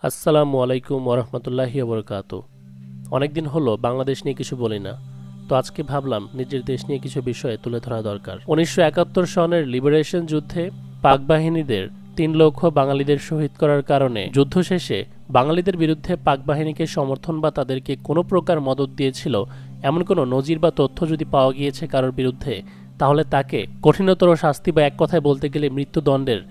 আসসালামু আলাইকুম ওরহমতুল্লাহি ওবরকাতু। অনেকদিন হলো বাংলাদেশ নিয়ে কিছু বলি না, তো আজকে ভাবলাম নিজের দেশ নিয়ে কিছু বিষয় তুলে ধরা দরকার। 1971 সনের লিবারেশন যুদ্ধে পাক বাহিনীদের 3 লক্ষ বাঙালিদের শহীদ করার কারণে যুদ্ধ শেষে বাঙালিদের বিরুদ্ধে পাক বাহিনীকে সমর্থন বা তাদেরকে কোনো প্রকার মদত দিয়েছিল এমন কোনো নজির বা তথ্য যদি পাওয়া গিয়েছে কারোর বিরুদ্ধে, তাহলে তাকে কঠিনতর শাস্তি বা এক কথায় বলতে গেলে মৃত্যুদণ্ডের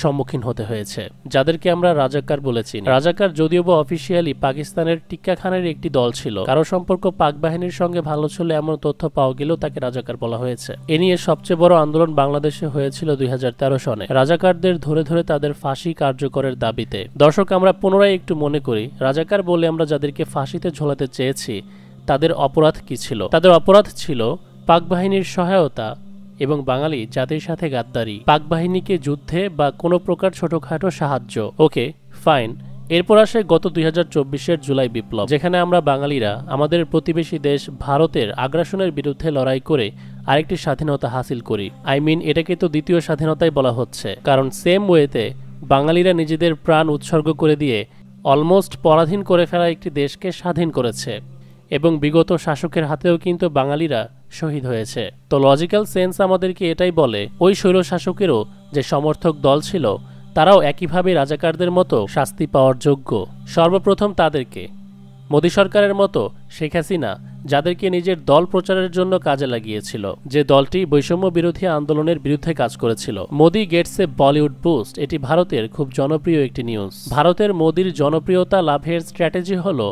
সম্মুখীন হতে হয়েছে, যাদেরকে আমরা রাজাকার বলেছি। রাজাকার যদিও বা অফিসিয়ালি পাকিস্তানের টিক্কা খানের একটি দল ছিল, কারো সম্পর্ক পাক বাহিনীর সঙ্গে ভালো ছিল এমন তথ্য পাওয়া গেলেও তাকে রাজাকার বলা হয়েছে। এ নিয়ে সবচেয়ে বড় আন্দোলন বাংলাদেশে হয়েছিল 2013 সনে রাজাকারদের ধরে ধরে তাদের ফাঁসি কার্যকরের দাবিতে। দর্শক, আমরা পুনরায় একটু মনে করি, রাজাকার বলে আমরা যাদেরকে ফাঁসিতে ঝোলাতে চেয়েছি তাদের অপরাধ কি ছিল? তাদের অপরাধ ছিল পাক বাহিনীর সহায়তা এবং বাঙালি জাতির সাথে গাদ্দারি, পাক বাহিনীকে যুদ্ধে বা কোনো প্রকার ছোটখাটো সাহায্য। ওকে, ফাইন। এরপর আসে গত 2024-এর জুলাই বিপ্লব, যেখানে আমরা বাঙালিরা আমাদের প্রতিবেশী দেশ ভারতের আগ্রাসনের বিরুদ্ধে লড়াই করে আরেকটি স্বাধীনতা হাসিল করি। এটাকে তো দ্বিতীয় স্বাধীনতাই বলা হচ্ছে, কারণ সেম ওয়েতে বাঙালিরা নিজেদের প্রাণ উৎসর্গ করে দিয়ে অলমোস্ট পরাধীন করে ফেলা একটি দেশকে স্বাধীন করেছে, এবং বিগত শাসকের হাতেও কিন্তু বাঙালিরা শহীদ হয়েছে। তো লজিক্যাল সেন্স আমাদেরকে এটাই বলে, ওই স্বৈর শাসকেরও যে সমর্থক দল ছিল তারাও একইভাবে রাজাকারদের মতো শাস্তি পাওয়ার যোগ্য। সর্বপ্রথম তাদেরকে মোদী সরকারের মতো শেখ হাসিনা, যাদেরকে নিজের দল প্রচারের জন্য কাজে লাগিয়েছিল, যে দলটি বৈষম্য বিরোধী আন্দোলনের বিরুদ্ধে কাজ করেছিল। মোদি গেটস এ বলিউড বুস্ট, এটি ভারতের খুব জনপ্রিয় একটি নিউজ। ভারতের মোদির জনপ্রিয়তা লাভের স্ট্র্যাটেজি হলো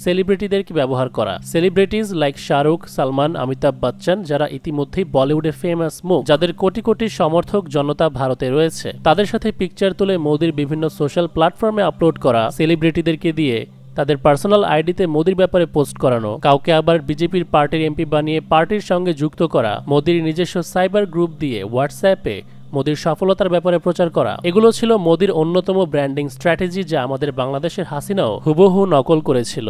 সেলিব্রিটিদেরকে ব্যবহার করা। সেলিব্রিটিজ লাইক শাহরুখ, সালমান, অমিতাভ বচ্চন, যারা ইতিমধ্যেই বলিউডে ফেমাস মুখ, যাদের কোটি কোটি সমর্থক জনতা ভারতে রয়েছে, তাদের সাথে পিকচার তুলে মোদির বিভিন্ন সোশ্যাল প্ল্যাটফর্মে আপলোড করা, সেলিব্রিটিদেরকে দিয়ে তাদের পার্সোনাল আইডিতে মোদির ব্যাপারে পোস্ট করানো, কাউকে আবার বিজেপির পার্টির এমপি বানিয়ে পার্টির সঙ্গে যুক্ত করা, মোদির নিজস্ব সাইবার গ্রুপ দিয়ে হোয়াটসঅ্যাপে মোদির সফলতার ব্যাপারে প্রচার করা, এগুলো ছিল মোদির অন্যতম ব্র্যান্ডিং স্ট্র্যাটেজি, যা আমাদের বাংলাদেশের হাসিনাও হুবহু নকল করেছিল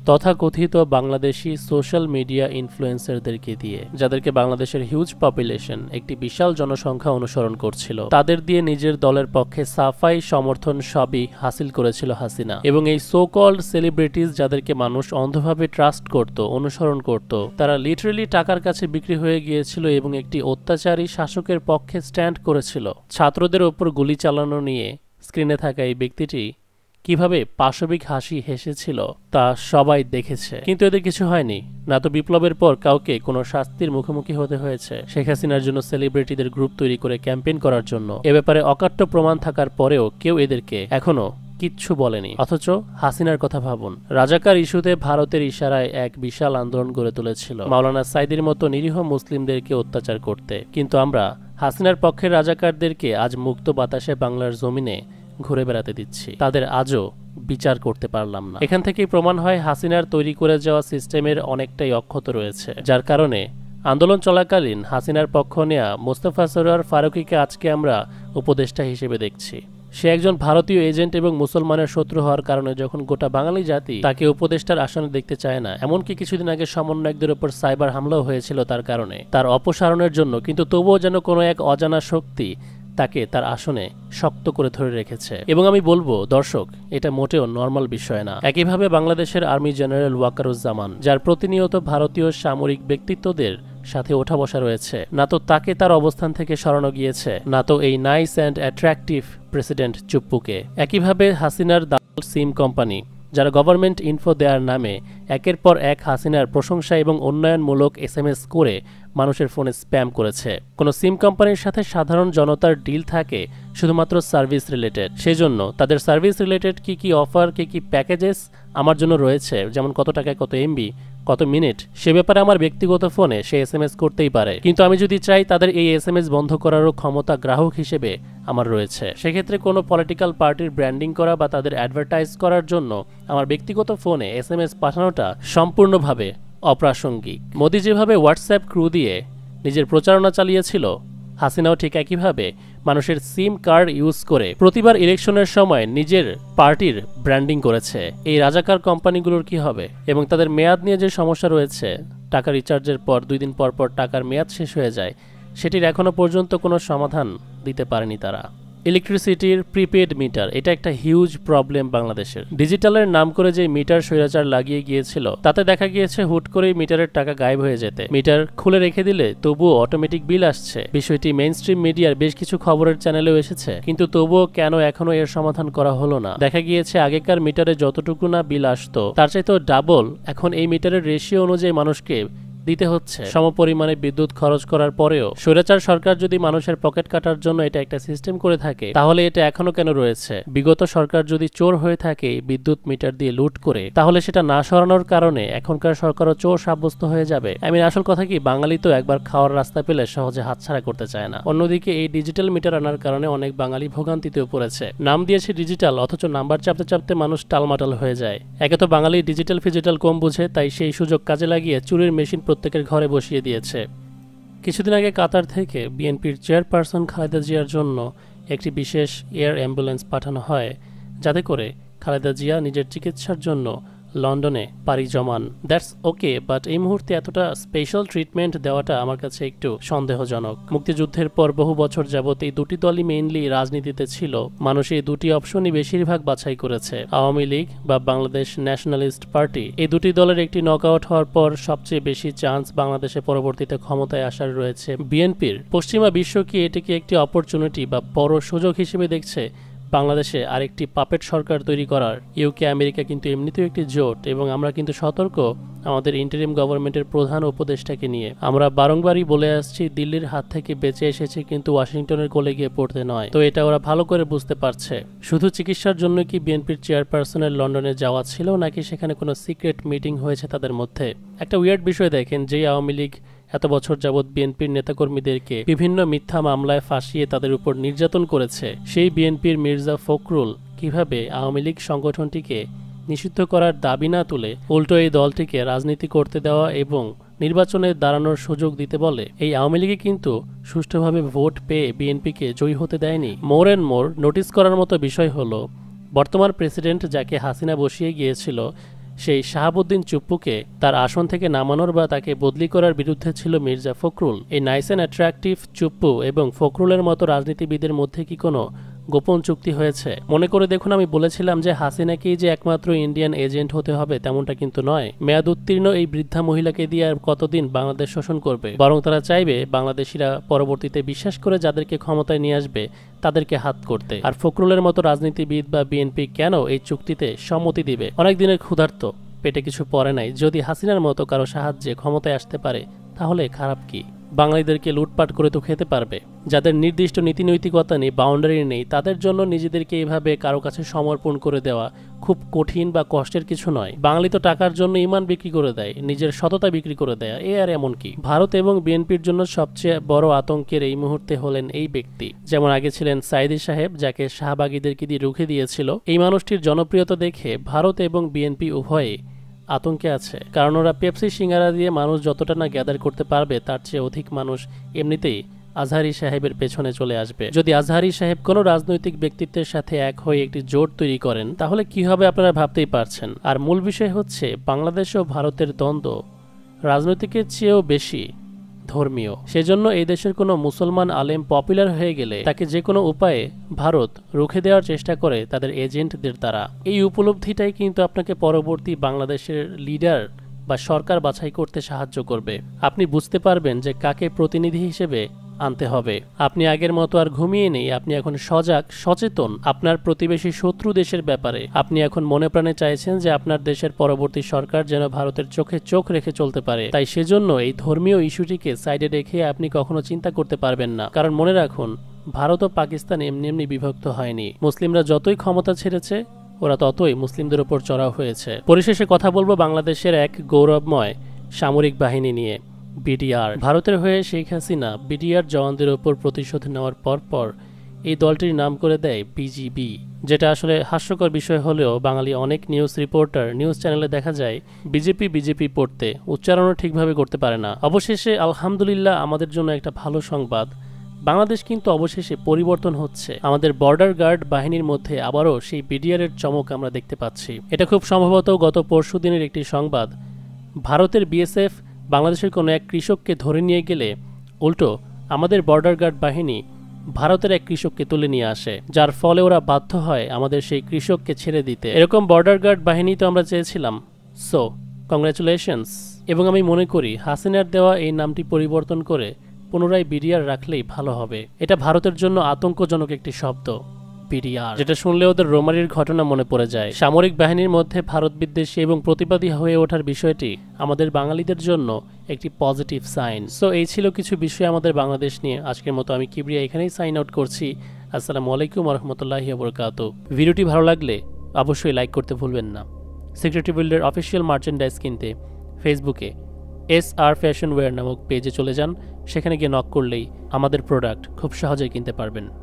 তথাকথিত বাংলাদেশি সোশ্যাল মিডিয়া ইনফ্লুয়েন্সারদেরকে দিয়ে, যাদেরকে বাংলাদেশের হিউজ পপুলেশন, একটি বিশাল জনসংখ্যা অনুসরণ করছিল। তাদের দিয়ে নিজের দলের পক্ষে সাফাই সমর্থন সবই হাসিল করেছিল হাসিনা। এবং এই সো কল্ড সেলিব্রিটিজ, যাদেরকে মানুষ অন্ধভাবে ট্রাস্ট করত, অনুসরণ করত, তারা লিটারেলি টাকার কাছে বিক্রি হয়ে গিয়েছিল এবং একটি অত্যাচারী শাসকের পক্ষে স্ট্যান্ড করেছিল। ছাত্রদের ওপর গুলি চালানো নিয়ে স্ক্রিনে থাকা এই ব্যক্তিটি কিভাবে পাশবিক হাসি হেসেছিল তা সবাই দেখেছে, কিন্তু এদের কিছু হয়নি। না তো বিপ্লবের পর কাউকে কোনো শাস্তির মুখোমুখি হতে হয়েছে শেখ হাসিনার জন্য সেলিব্রিটিদের গ্রুপ তৈরি করে ক্যাম্পেইন করার জন্য। এ ব্যাপারে অকাট্য প্রমাণ থাকার পরেও কেউ এদেরকে এখনো কিচ্ছু বলেনি। অথচ হাসিনার কথা ভাবুন, রাজাকার ইস্যুতে ভারতের ইশারায় এক বিশাল আন্দোলন গড়ে তুলেছিল মাওলানা সাইদির মতো নিরীহ মুসলিমদেরকে অত্যাচার করতে, কিন্তু আমরা হাসিনার পক্ষের রাজাকারদেরকে আজ মুক্ত বাতাসে বাংলার জমিনে ঘুরে বেড়াতে দিচ্ছি, তাদের আজও বিচার করতে পারলাম না। এখান থেকেই প্রমাণ হয় হাসিনার তৈরি করে যাওয়া সিস্টেমের অনেকটাই অক্ষত রয়েছে, যার কারণে আন্দোলন চলাকালীন হাসিনার পক্ষ নেয়া মোস্তফা সরোয়ার ফারুকীকে আজকে আমরা উপদেষ্টা হিসেবে দেখছি। সে একজন ভারতীয় এজেন্ট এবং মুসলমানের শত্রু হওয়ার কারণে যখন গোটা বাঙালি জাতি তাকে উপদেষ্টার আসনে দেখতে চায় না, এমনকি কিছুদিন আগে সমন্বয়কদের উপর সাইবার হামলাও হয়েছিল তার কারণে, তার অপসারণের জন্য, কিন্তু তবুও যেন কোনো এক অজানা শক্তি তাকে তার আসনে শক্ত করে ধরে রেখেছে। এবং আমি বলবো দর্শক, এটা মোটেও নর্মাল বিষয় না। একইভাবে বাংলাদেশের আর্মি জেনারেল ওয়াকারুজ্জামান, যার প্রতিনিয়ত ভারতীয় সামরিক ব্যক্তিত্বদের সাথে ওঠা বসা রয়েছে, না তো তাকে তার অবস্থান থেকে সরানো গিয়েছে, না তো এই নাইস অ্যান্ড অ্যাট্রাকটিভ প্রেসিডেন্ট চুপ্পুকে। একইভাবে হাসিনার দালাল সিম কোম্পানি, যারা গভর্নমেন্ট ইনফো দেওয়ার নামে একের পর এক হাসিনার প্রশংসা এবং উন্নয়নমূলক SMS করে মানুষের ফোনে স্প্যাম করেছে। কোনো সিম কোম্পানির সাথে সাধারণ জনতার ডিল থাকে শুধুমাত্র সার্ভিস রিলেটেড, সেজন্য তাদের সার্ভিস রিলেটেড কি কি অফার, কি কি প্যাকেজেস আমার জন্য রয়েছে, যেমন কত টাকায় কত MB, কত মিনিট, সে ব্যাপারে আমার ব্যক্তিগত ফোনে সে SMS করতেই পারে। কিন্তু আমি যদি চাই, তাদের এই SMS বন্ধ করারও ক্ষমতা গ্রাহক হিসেবে আমার রয়েছে। সেক্ষেত্রে কোনো পলিটিক্যাল পার্টির ব্র্যান্ডিং করা বা তাদের অ্যাডভার্টাইজ করার জন্য আমার ব্যক্তিগত ফোনে SMS পাঠানোটা সম্পূর্ণভাবে অপ্রাসঙ্গিক। মোদি যেভাবে হোয়াটসঅ্যাপ ক্রু দিয়ে নিজের প্রচারণা চালিয়েছিল, হাসিনাও ঠিক একইভাবে মানুষের সিম কার্ড ইউজ করে প্রতিবার ইলেকশনের সময় নিজের পার্টির ব্র্যান্ডিং করেছে। এই রাজাকার কোম্পানিগুলোর কি হবে? এবং তাদের মেয়াদ নিয়ে যে সমস্যা রয়েছে, টাকা রিচার্জের পর 2 দিন পর পর টাকার মেয়াদ শেষ হয়ে যায়, সেটির এখনো পর্যন্ত কোনো সমাধান দিতে পারেনি তারা। ইলেকট্রিসিটির প্রিপেড মিটার, এটা একটা হিউজ প্রবলেম বাংলাদেশের। ডিজিটালের নাম করে যে মিটার স্বৈরাচার লাগিয়ে গিয়েছিল, তাতে দেখা গিয়েছে হুট করেই মিটারের টাকা গায়েব হয়ে যেতে। মিটার খুলে রেখে দিলে তবুও অটোমেটিক বিল আসছে। বিষয়টি মেইনস্ট্রিম মিডিয়ার বেশ কিছু খবরের চ্যানেলেও এসেছে, কিন্তু তবুও কেন এখনো এর সমাধান করা হলো না? দেখা গিয়েছে আগেকার মিটারে যতটুকু না বিল আসতো তার চাইতেও ডাবল এখন এই মিটারের রেশিও অনুযায়ী মানুষকে দিতে হচ্ছে। সমপরিমাণে বিদ্যুৎ খরচ করার পরেও স্বৈরাচার সরকার যদি মানুষের পকেট কাটার জন্য এটা একটা সিস্টেম করে থাকে, তাহলে এটা এখনো কেন রয়েছে? বিগত সরকার যদি চোর হয়ে থাকে বিদ্যুৎ মিটার দিয়ে লুট করে, তাহলে সেটা না সরানোর কারণে এখনকার সরকারও চোর সাব্যস্ত হয়ে যাবে। আসল কথা কি, বাঙালি তো একবার খাওয়ার রাস্তা পেলে সহজে হাতছাড়া করতে চায় না। অন্যদিকে এই ডিজিটাল মিটার আনার কারণে অনেক বাঙালি ভোগান্তিতেও পড়েছে। নাম দিয়েছে ডিজিটাল, অথচ নাম্বার চাপতে চাপতে মানুষ টালমাটাল হয়ে যায়। একে তো বাঙালি ডিজিটাল ফিজিটাল কম বুঝে, তাই সেই সুযোগ কাজে লাগিয়ে চুরির মেশিন প্রত্যেকের ঘরে বসিয়ে দিয়েছে। কিছুদিন আগে কাতার থেকে বিএনপির চেয়ারপারসন খালেদা জিয়ার জন্য একটি বিশেষ এয়ার অ্যাম্বুলেন্স পাঠানো হয়, যাতে করে খালেদা জিয়া নিজের চিকিৎসার জন্য লন্ডনে পাড়ি জমান। দ্যাটস ওকে, বাট এই মুহূর্তে এতটা স্পেশাল ট্রিটমেন্ট দেওয়াটা আমার কাছে একটু সন্দেহজনক। মুক্তিযুদ্ধের পর বহু বছর যাবত এই দুটি দলই মেইনলি রাজনীতিতে ছিল। মানুষ এই দুটি অপশনই বেশিরভাগ বাছাই করেছে, আওয়ামী লীগ বা বাংলাদেশ ন্যাশনালিস্ট পার্টি। এই দুটি দলের একটি নকআউট হওয়ার পর সবচেয়ে বেশি চান্স বাংলাদেশে পরবর্তীতে ক্ষমতায় আসার রয়েছে বিএনপির। পশ্চিমা বিশ্ব কি এটিকে একটি অপরচুনিটি বা বড় সুযোগ হিসেবে দেখছে বাংলাদেশে আরেকটি পাপেট সরকার তৈরি করার? ইউকে আমেরিকা কিন্তু এমনিতেও একটি জোট, এবং আমরা কিন্তু সতর্ক আমাদের ইন্টারিম গভর্নমেন্টের প্রধান উপদেষ্টাকে নিয়ে। আমরা বারংবারই বলে আসছি দিল্লির হাত থেকে বেঁচে এসেছে, কিন্তু ওয়াশিংটনের কোলে গিয়ে পড়তে নয়। তো এটা ওরা ভালো করে বুঝতে পারছে। শুধু চিকিৎসার জন্য কি বিএনপির চেয়ারপারসনের লন্ডনে যাওয়া ছিল, নাকি সেখানে কোনো সিক্রেট মিটিং হয়েছে তাদের মধ্যে? একটা উইয়ার্ড বিষয় দেখেন, যেই আওয়ামী লীগ এত বছর যাবৎ বিএনপির নেতাকর্মীদেরকে বিভিন্ন মিথ্যা মামলায় ফাঁসিয়ে তাদের উপর নির্যাতন করেছে, সেই বিএনপির মির্জা ফখরুল কিভাবে আওয়ামী লীগ সংগঠনটিকে নিষিদ্ধ করার দাবি না তুলে উল্টো এই দলটিকে রাজনীতি করতে দেওয়া এবং নির্বাচনে দাঁড়ানোর সুযোগ দিতে বলে? এই আওয়ামী লীগে কিন্তু সুষ্ঠুভাবে ভোট পেয়ে বিএনপিকে জয়ী হতে দেয়নি। মোর অ্যান্ড মোর নোটিস করার মতো বিষয় হলো, বর্তমান প্রেসিডেন্ট যাকে হাসিনা বসিয়ে গিয়েছিল, সেই শাহাবুদ্দিন চুপ্পুকে তার আসন থেকে নামানোর বা তাকে বদলি করার বিরুদ্ধে ছিল মির্জা ফখরুল। এই নাইস অ্যান্ড অ্যাট্রাকটিভ চুপ্পু এবং ফখরুলের মতো রাজনীতিবিদের মধ্যে কি কোনো গোপন চুক্তি হয়েছে? মনে করে দেখুন, আমি বলেছিলাম যে হাসিনাকেই যে একমাত্র ইন্ডিয়ান এজেন্ট হতে হবে তেমনটা কিন্তু নয়। মেয়াদ উত্তীর্ণ এই বৃদ্ধা মহিলাকে দিয়ে আর কতদিন বাংলাদেশ শোষণ করবে? বরং তারা চাইবে বাংলাদেশিরা পরবর্তীতে বিশ্বাস করে যাদেরকে ক্ষমতায় নিয়ে আসবে তাদেরকে হাত করতে। আর ফখরুলের মতো রাজনীতিবিদ বা বিএনপি কেন এই চুক্তিতে সম্মতি দিবে? অনেক দিনের ক্ষুধার্ত, পেটে কিছু পড়ে নাই। যদি হাসিনার মতো কারো সাহায্যে ক্ষমতায় আসতে পারে, তাহলে খারাপ কি? বাঙালিদেরকে লুটপাট করে তো খেতে পারবে। যাদের নির্দিষ্ট নীতিনৈতিকতা নেই, বাউন্ডারি নেই, তাদের জন্য নিজেদেরকে এইভাবে কারো কাছে সমর্পণ করে দেওয়া খুব কঠিন বা কষ্টের কিছু নয়। বাঙালি তো টাকার জন্য ইমান বিক্রি করে দেয়, নিজের সততা বিক্রি করে দেয়, এ আর এমন কি? ভারত এবং বিএনপির জন্য সবচেয়ে বড় আতঙ্কের এই মুহূর্তে হলেন এই ব্যক্তি। যেমন আগে ছিলেন সাইদি সাহেব, যাকে শাহবাগীদেরকে দিয়ে রুখে দিয়েছিল। এই মানুষটির জনপ্রিয়তা দেখে ভারত এবং বিএনপি উভয়ে আতঙ্কে আছে, কারণ ওরা পেপসি সিঙ্গারা দিয়ে মানুষ যতটা না গ্যাদার করতে পারবে, তার চেয়ে অধিক মানুষ এমনিতেই আজহারি সাহেবের পেছনে চলে আসবে। যদি আজহারি সাহেব কোনো রাজনৈতিক ব্যক্তিত্বের সাথে এক হয়ে একটি জোট তৈরি করেন, তাহলে কি হবে আপনারা ভাবতেই পারছেন। আর মূল বিষয় হচ্ছে, বাংলাদেশ ও ভারতের দ্বন্দ্ব রাজনৈতিকের চেয়েও বেশি ধর্মীয়। সেজন্য এই দেশের কোনো মুসলমান আলেম পপুলার হয়ে গেলে তাকে যে কোনো উপায়ে ভারত রুখে দেওয়ার চেষ্টা করে তাদের এজেন্টদের দ্বারা। এই উপলব্ধিটাই কিন্তু আপনাকে পরবর্তী বাংলাদেশের লিডার বা সরকার বাছাই করতে সাহায্য করবে। আপনি বুঝতে পারবেন যে কাকে প্রতিনিধি হিসেবে আনতে হবে। আপনি আগের মতো আর ঘুমিয়ে নেই, আপনি এখন সজাগ, সচেতন আপনার প্রতিবেশী শত্রু দেশের ব্যাপারে। আপনি এখন মনে প্রাণে চাইছেন যে আপনার দেশের পরবর্তী সরকার যেন ভারতের চোখে চোখ রেখে চলতে পারে। তাই সেজন্য এই ধর্মীয় ইস্যুটিকে সাইডে রেখে আপনি কখনো চিন্তা করতে পারবেন না। কারণ মনে রাখুন, ভারত ও পাকিস্তান এমনি এমনি বিভক্ত হয়নি। মুসলিমরা যতই ক্ষমতা ছেড়েছে, ওরা ততই মুসলিমদের উপর চড়াও হয়েছে। পরিশেষে কথা বলবো বাংলাদেশের এক গৌরবময় সামরিক বাহিনী নিয়ে, বিডিআর। ভারতের হয়ে শেখ হাসিনা বিডিআর জওয়ানদের উপর প্রতিশোধ নেওয়ার পর এই দলটির নাম করে দেয় বিজিবি, যেটা আসলে হাস্যকর বিষয় হলেও বাঙালি অনেক নিউজ রিপোর্টার, নিউজ চ্যানেলে দেখা যায় বিজেপি পড়তে উচ্চারণও ঠিকভাবে করতে পারে না। অবশেষে আলহামদুলিল্লাহ আমাদের জন্য একটা ভালো সংবাদ, বাংলাদেশ কিন্তু অবশেষে পরিবর্তন হচ্ছে। আমাদের বর্ডার গার্ড বাহিনীর মধ্যে আবারও সেই বিডিআরের চমক আমরা দেখতে পাচ্ছি। এটা খুব সম্ভবত গত পরশু দিনের একটি সংবাদ। ভারতের বিএসএফ বাংলাদেশের কোনো এক কৃষককে ধরে নিয়ে গেলে উল্টো আমাদের বর্ডার গার্ড বাহিনী ভারতের এক কৃষককে তুলে নিয়ে আসে, যার ফলে ওরা বাধ্য হয় আমাদের সেই কৃষককে ছেড়ে দিতে। এরকম বর্ডার গার্ড বাহিনী তো আমরা চেয়েছিলাম। So congratulations. এবং আমি মনে করি হাসিনার দেওয়া এই নামটি পরিবর্তন করে পুনরায় বিডিআর রাখলেই ভালো হবে। এটা ভারতের জন্য আতঙ্কজনক একটি শব্দ, বিডিআর, যেটা শুনলে ওদের রোমারির ঘটনা মনে পড়ে যায়। সামরিক বাহিনীর মধ্যে ভারত বিদ্বেষী এবং প্রতিবাদী হয়ে ওঠার বিষয়টি আমাদের বাঙালিদের জন্য একটি পজিটিভ সাইন। সো এই ছিল কিছু বিষয় আমাদের বাংলাদেশ নিয়ে। আজকের মতো আমি কিবরিয়া এখানেই সাইন আউট করছি। আসসালামু আলাইকুম রহমতুল্লাহি ওবরকাতুহু। ভিডিওটি ভালো লাগলে অবশ্যই লাইক করতে ভুলবেন না। সিক্রেটরি বিল্ডের অফিসিয়াল মার্চেন্ডাইজ কিনতে ফেসবুকে SR ফ্যাশন ওয়্যার নামক পেজে চলে যান। সেখানে গিয়ে নক করলেই আমাদের প্রোডাক্ট খুব সহজেই কিনতে পারবেন।